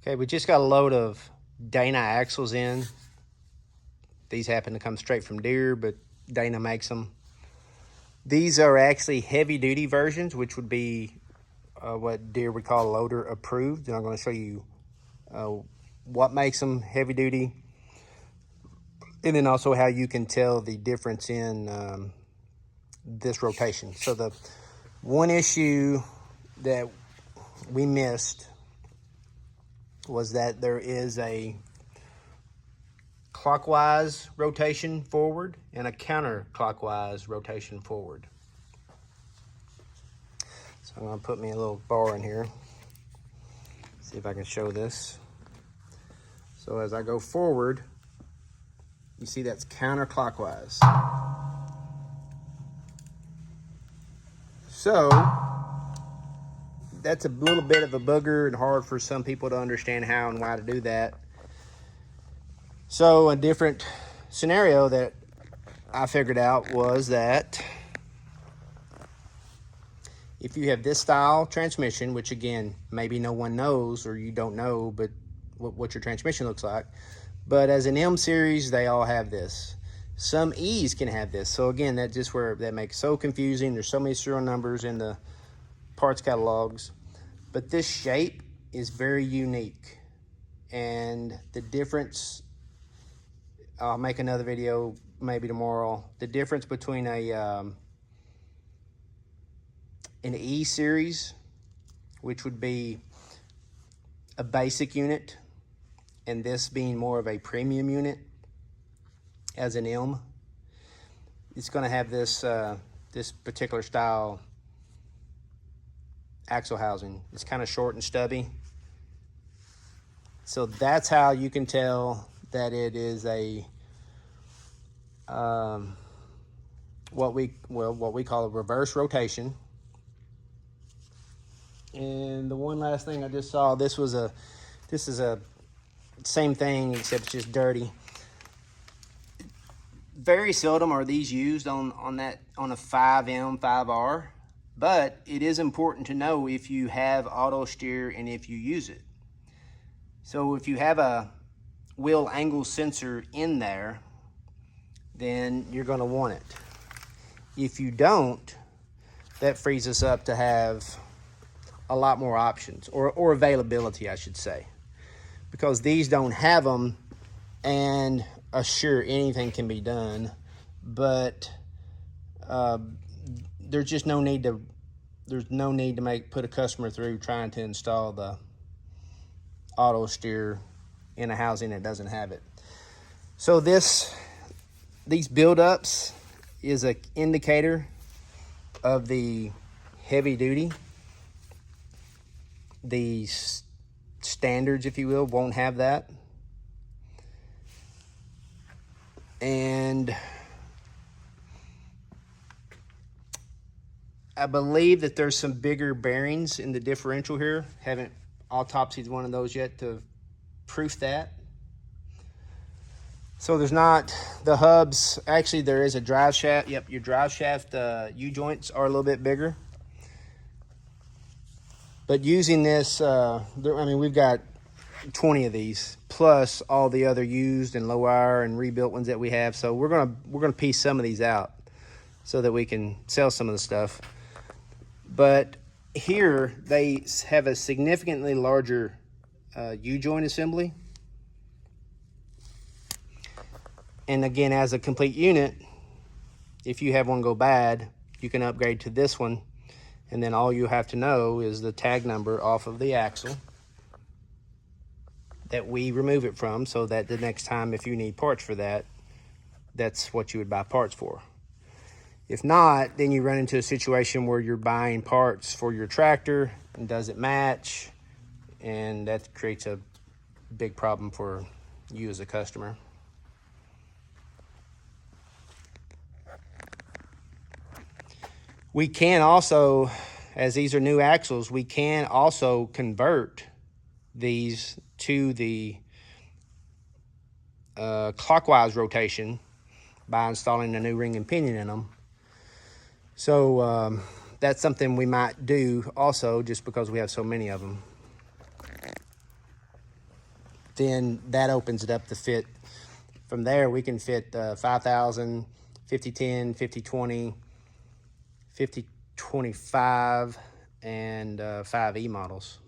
Okay, we just got a load of Dana axles in. These happen to come straight from Deere, but Dana makes them. These are actually heavy-duty versions, which would be what Deere would call loader approved. And I'm going to show you what makes them heavy-duty, and then also how you can tell the difference in this rotation. So the one issue that we missed was that there is a clockwise rotation forward and a counterclockwise rotation forward. So I'm going to put me a little bar in here, see if I can show this. So as I go forward, you see that's counterclockwise. So that's a little bit of a booger and hard for some people to understand how and why to do that. So a different scenario that I figured out was that if you have this style transmission, which again, maybe no one knows or you don't know, but what your transmission looks like. But as an M series, they all have this. Some E's can have this. So again, that's just where that makes so confusing. There's so many serial numbers in the parts catalogs. But this shape is very unique. And the difference, I'll make another video maybe tomorrow. The difference between an E series, which would be a basic unit, and this being more of a premium unit as an M, it's going to have this this particular style axle housing. It's kind of short and stubby. So that's how you can tell that it is a what we call a reverse rotation. And the one last thing I just saw, this is a same thing except it's just dirty. Very seldom are these used on a 5M, 5R, but it is important to know if you have auto steer and if you use it. So if you have a wheel angle sensor in there, then you're going to want it. If you don't, that frees us up to have a lot more options, or availability, I should say, because these don't have them. And sure, anything can be done, but there's just no need to. There's no need to put a customer through trying to install the auto steer in a housing that doesn't have it. So these buildups is an indicator of the heavy duty. The standards, if you will, won't have that. And I believe that there's some bigger bearings in the differential here. Haven't autopsied one of those yet to proof that. So there's not the hubs. Actually, there is a drive shaft. Yep, your drive shaft U-joints are a little bit bigger. But using this, I mean, we've got 20 of these, plus all the other used and low wire and rebuilt ones that we have. So we're gonna piece some of these out so that we can sell some of the stuff. But here they have a significantly larger U-joint assembly. And again, as a complete unit, if you have one go bad, you can upgrade to this one. And then all you have to know is the tag number off of the axle that we remove it from, so that the next time if you need parts for that, that's what you would buy parts for. If not, then you run into a situation where you're buying parts for your tractor and doesn't match, and that creates a big problem for you as a customer. We can also, as these are new axles, we can also convert these to the clockwise rotation by installing a new ring and pinion in them. So that's something we might do also, just because we have so many of them. then that opens it up to fit. From there, we can fit 5,000, 5010, 5020, 5025, and 5E models.